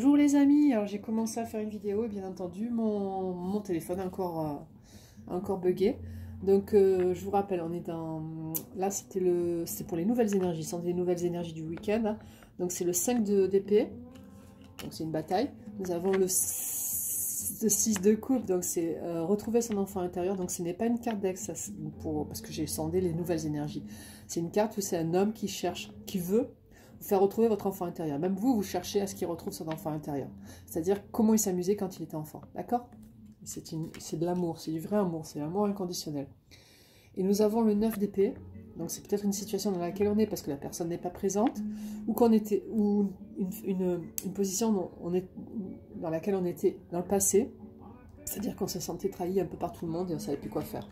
Bonjour les amis, alors j'ai commencé à faire une vidéo et bien entendu mon téléphone a encore bugué. Donc je vous rappelle, on est dans... Là c'était pour les nouvelles énergies, ce sont les nouvelles énergies du week-end. Hein. Donc c'est le 5 d'épée, donc c'est une bataille. Nous avons le 6 de coupe, donc c'est retrouver son enfant intérieur. Donc ce n'est pas une carte d'ex, parce que j'ai sondé les nouvelles énergies. C'est une carte où c'est un homme qui cherche, qui veut vous faire retrouver votre enfant intérieur. Même vous cherchez à ce qu'il retrouve son enfant intérieur. C'est-à-dire comment il s'amusait quand il était enfant. D'accord? C'est de l'amour, c'est du vrai amour, c'est l'amour inconditionnel. Et nous avons le 9 d'épée. Donc c'est peut-être une situation dans laquelle on est parce que la personne n'est pas présente, ou une position dans laquelle on était dans le passé. C'est-à-dire qu'on se sentait trahi un peu par tout le monde et on ne savait plus quoi faire.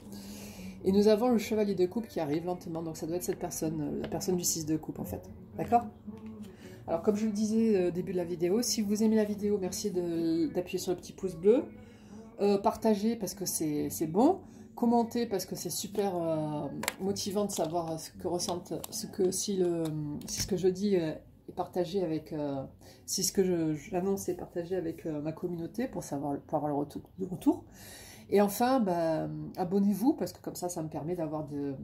Et nous avons le chevalier de coupe qui arrive lentement, donc ça doit être cette personne, la personne du 6 de coupe en fait. D'accord? Alors comme je le disais au début de la vidéo, si vous aimez la vidéo, merci d'appuyer sur le petit pouce bleu. Partagez parce que c'est bon. Commentez parce que c'est super motivant de savoir ce que ressentent, si ce que je dis est partagé avec, si ce que j'annonce est partagé avec ma communauté pour avoir le retour. Et enfin, bah, abonnez-vous parce que comme ça me permet d'avoir des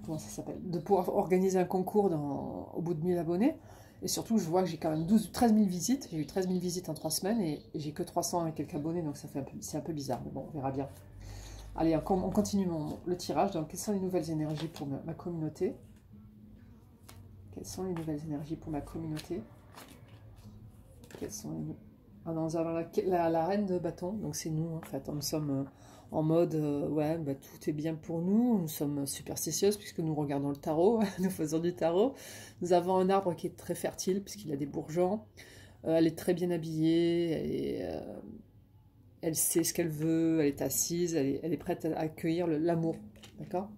comment ça s'appelle, de pouvoir organiser un concours au bout de 1000 abonnés. Et surtout, je vois que j'ai quand même 13 000 visites. J'ai eu 13 000 visites en 3 semaines et j'ai que 300 et quelques abonnés, donc c'est un peu bizarre. Mais bon, on verra bien. Allez, on continue le tirage. Donc, quelles sont les nouvelles énergies pour ma communauté? Quelles sont les nouvelles énergies pour ma communauté? Quelles sont les... Ah non, nous avons la reine de bâton, donc c'est nous en fait. Nous sommes en mode, ouais, bah, tout est bien pour nous. Nous sommes superstitieuses puisque nous regardons le tarot, nous faisons du tarot. Nous avons un arbre qui est très fertile puisqu'il a des bourgeons. Elle est très bien habillée, elle sait ce qu'elle veut, elle est assise, elle est prête à accueillir l'amour. D'accord?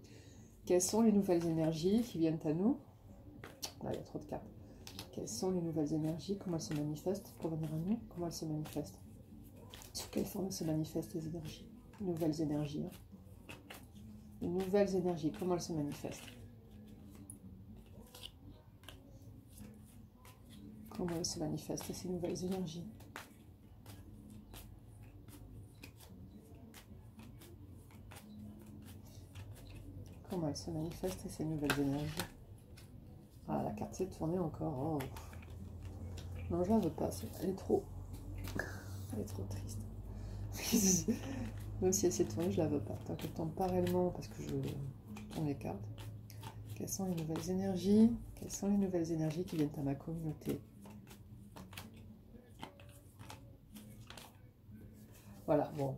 Quelles sont les nouvelles énergies qui viennent à nous? Là, il y a trop de cartes. Quelles sont les nouvelles énergies? Comment elles se manifestent pour venir à nous? Comment elles se manifestent? Sous quelle forme se manifestent les énergies? Les nouvelles énergies. Hein. Les nouvelles énergies, comment elles se manifestent? Comment elles se manifestent, ces nouvelles énergies? Comment elles se manifestent, ces nouvelles énergies? Ah, la carte s'est tournée encore. Oh. Non, je la veux pas. Elle est trop triste. Même si elle s'est tournée, je la veux pas. Tant qu'elle tombe pas réellement, parce que je tourne les cartes. Quelles sont les nouvelles énergies? Quelles sont les nouvelles énergies qui viennent à ma communauté? Voilà, bon,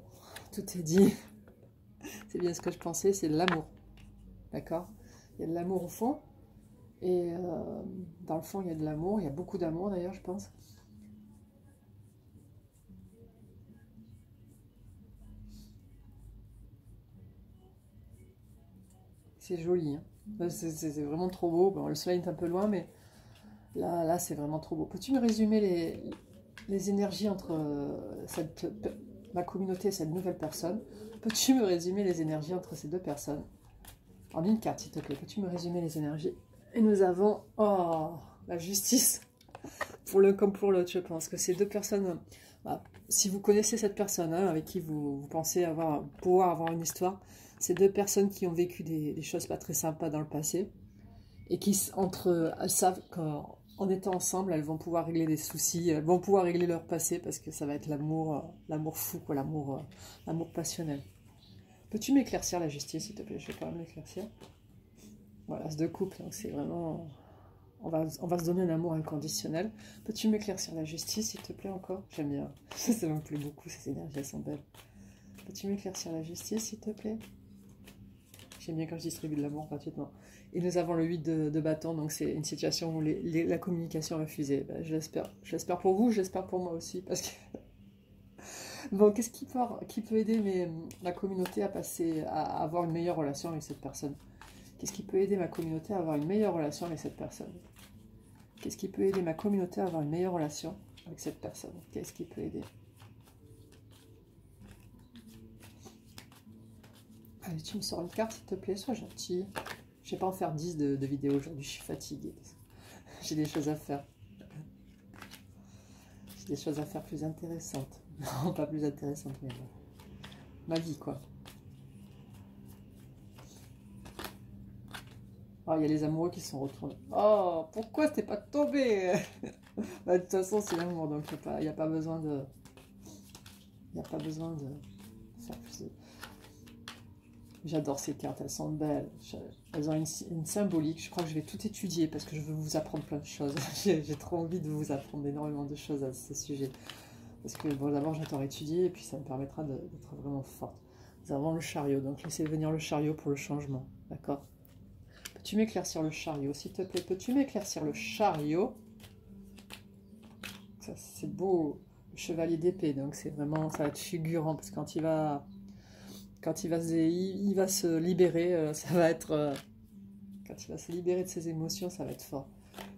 tout est dit. C'est bien ce que je pensais, c'est de l'amour. D'accord? Il y a de l'amour au fond. Et dans le fond, il y a de l'amour. Il y a beaucoup d'amour d'ailleurs, je pense. C'est joli. Hein. C'est vraiment trop beau. Bon, le soleil est un peu loin, mais là c'est vraiment trop beau. Peux-tu me résumer les énergies entre ma communauté et cette nouvelle personne? Peux-tu me résumer les énergies entre ces deux personnes? En une carte, s'il te plaît. Peux-tu me résumer les énergies? Et nous avons, oh, la justice. Pour l'un comme pour l'autre, je pense que ces deux personnes, bah, si vous connaissez cette personne hein, avec qui vous pensez pouvoir avoir une histoire, ces deux personnes qui ont vécu des choses pas très sympas dans le passé et qui, elles savent qu'en étant ensemble, elles vont pouvoir régler des soucis, elles vont pouvoir régler leur passé parce que ça va être l'amour fou, l'amour passionnel. Peux-tu m'éclaircir la justice, s'il te plaît? Je vais quand même l'éclaircir. Voilà, ce de couple, donc c'est vraiment... On va se donner un amour inconditionnel. Peux-tu m'éclaircir la justice, s'il te plaît, encore? J'aime bien. Ça me plaît beaucoup, ces énergies, elles sont belles. Peux-tu m'éclaircir la justice, s'il te plaît? J'aime bien quand je distribue de l'amour gratuitement. Et nous avons le 8 de bâton, donc c'est une situation où la communication est refusée. Ben, je l'espère pour vous, j'espère pour moi aussi, parce que... Bon, qu'est-ce qui peut aider la communauté à avoir une meilleure relation avec cette personne? Qu'est-ce qui peut aider ma communauté à avoir une meilleure relation avec cette personne? Qu'est-ce qui peut aider ma communauté à avoir une meilleure relation avec cette personne? Qu'est-ce qui peut aider? Allez, tu me sors une carte, s'il te plaît, sois gentil. Je ne vais pas en faire 10 de vidéos aujourd'hui, je suis fatiguée. J'ai des choses à faire. des choses à faire plus intéressantes. Non, pas plus intéressantes, mais bon. Ma vie, quoi. Oh, il y a les amoureux qui sont retournés. Oh, pourquoi t'es pas tombé? Bah, de toute façon, c'est l'amour, donc il n'y a pas besoin de... Il n'y a pas besoin de faire plus de... J'adore ces cartes, elles sont belles. Elles ont une symbolique. Je crois que je vais tout étudier parce que je veux vous apprendre plein de choses. J'ai trop envie de vous apprendre énormément de choses à ce sujet. Parce que bon, d'abord, j'adore étudier et puis ça me permettra d'être vraiment forte. Nous avons le chariot, donc laissez venir le chariot pour le changement. D'accord? Peux-tu m'éclaircir le chariot, s'il te plaît? Peux-tu m'éclaircir le chariot? Ça, c'est beau. Le chevalier d'épée, donc c'est vraiment, ça va être figurant parce que quand il va se libérer, ça va être... quand il va se libérer de ses émotions, ça va être fort.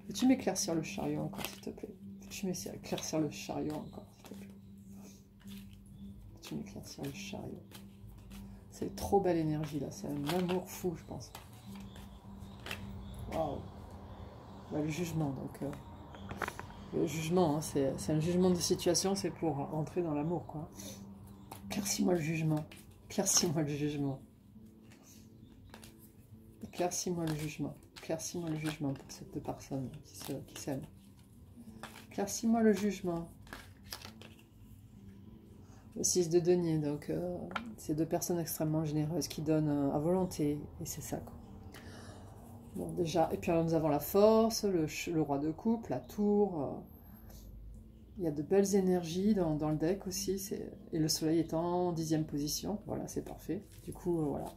Peux-tu m'éclaircir le chariot encore, s'il te plaît? Peux-tu m'éclaircir le chariot encore, s'il te plaît? Peux-tu m'éclaircir le chariot? C'est trop belle énergie, là. C'est un amour fou, je pense. Waouh! Bah, le jugement, donc... le jugement, hein, c'est un jugement de situation, c'est pour rentrer dans l'amour, quoi. Éclaircis-moi le jugement. Éclaircis-moi le jugement. Éclaircis-moi le jugement. Éclaircis-moi le jugement pour ces deux personnes qui s'aiment. Éclaircis-moi le jugement. Le 6 de denier, donc c'est deux personnes extrêmement généreuses qui donnent à volonté, et c'est ça, quoi. Bon, déjà, et puis alors nous avons la force, le roi de coupe, la tour. Il y a de belles énergies dans le deck aussi, et le soleil est en 10e position. Voilà, c'est parfait. Du coup, voilà.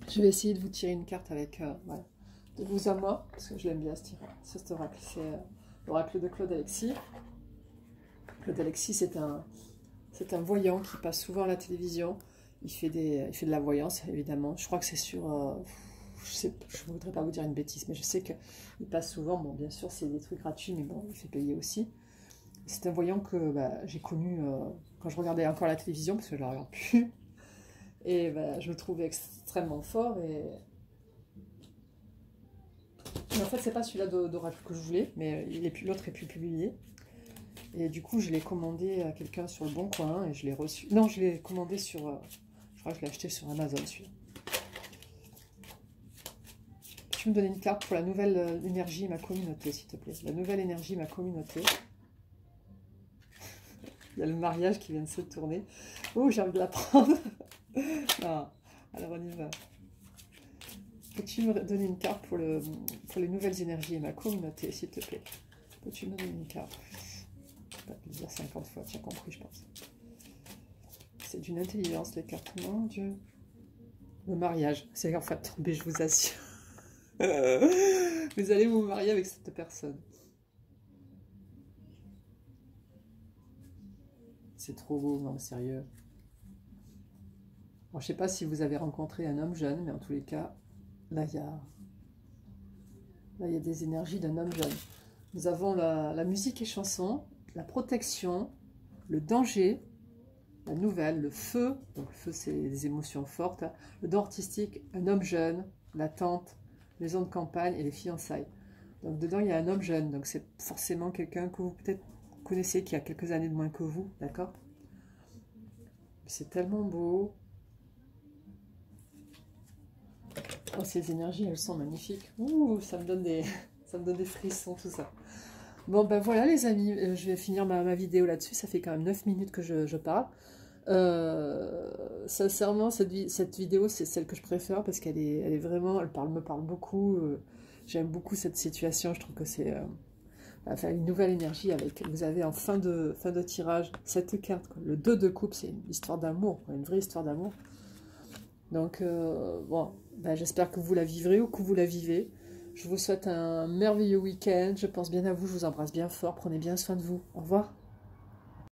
Je vais essayer de vous tirer une carte avec, voilà, de vous à moi, parce que je l'aime bien cet oracle. C'est l'oracle de Claude Alexis. Claude Alexis, c'est un voyant qui passe souvent à la télévision. Il fait de la voyance, évidemment. Je crois que c'est sur... je ne voudrais pas vous dire une bêtise, mais je sais qu'il passe souvent. Bon, bien sûr, c'est des trucs gratuits, mais bon, il fait payer aussi. C'est un voyant que j'ai connu quand je regardais encore la télévision, parce que je ne la regarde plus. Et je le trouvais extrêmement fort. Mais en fait, c'est pas celui-là d'oracle que je voulais, mais l'autre est plus publié. Et du coup, je l'ai commandé à quelqu'un sur le Bon Coin et je l'ai reçu. Non, je l'ai commandé sur... je crois que je l'ai acheté sur Amazon, celui-là. Tu me donner une carte pour la nouvelle énergie, ma communauté, s'il te plaît. La nouvelle énergie, ma communauté. Il y a le mariage qui vient de se tourner. Oh, j'ai envie de la prendre. Ah, alors on y va. Peux-tu me donner une carte pour les nouvelles énergies et ma communauté, s'il te plaît? Peux-tu me donner une carte? Je ne vais pas te le dire 50 fois, tu as compris, je pense. C'est d'une intelligence, les cartes. Mon Dieu. Le mariage. C'est en fait tombé, je vous assure. Vous allez vous marier avec cette personne. C'est trop beau, non, sérieux. Bon, je ne sais pas si vous avez rencontré un homme jeune, mais en tous les cas, là, il y a des énergies d'un homme jeune. Nous avons la musique et chanson, la protection, le danger, la nouvelle, le feu. Donc le feu, c'est des émotions fortes. Le don artistique, un homme jeune, l'attente, maison de campagne et les fiançailles. Donc dedans, il y a un homme jeune. Donc c'est forcément quelqu'un que vous peut-être connaissez, qui a quelques années de moins que vous, d'accord? C'est tellement beau. Oh, ces énergies, elles sont magnifiques. Ouh, ça me donne des frissons, tout ça. Bon, ben voilà les amis, je vais finir ma vidéo là-dessus. Ça fait quand même 9 minutes que je parle. Sincèrement, cette vidéo, c'est celle que je préfère parce qu'elle est vraiment, me parle beaucoup. J'aime beaucoup cette situation. Je trouve que c'est une nouvelle énergie. Vous avez en fin de tirage cette carte, quoi. Le 2 de coupe, c'est une histoire d'amour, une vraie histoire d'amour. Donc, bon, j'espère que vous la vivrez ou que vous la vivez. Je vous souhaite un merveilleux week-end. Je pense bien à vous. Je vous embrasse bien fort. Prenez bien soin de vous. Au revoir.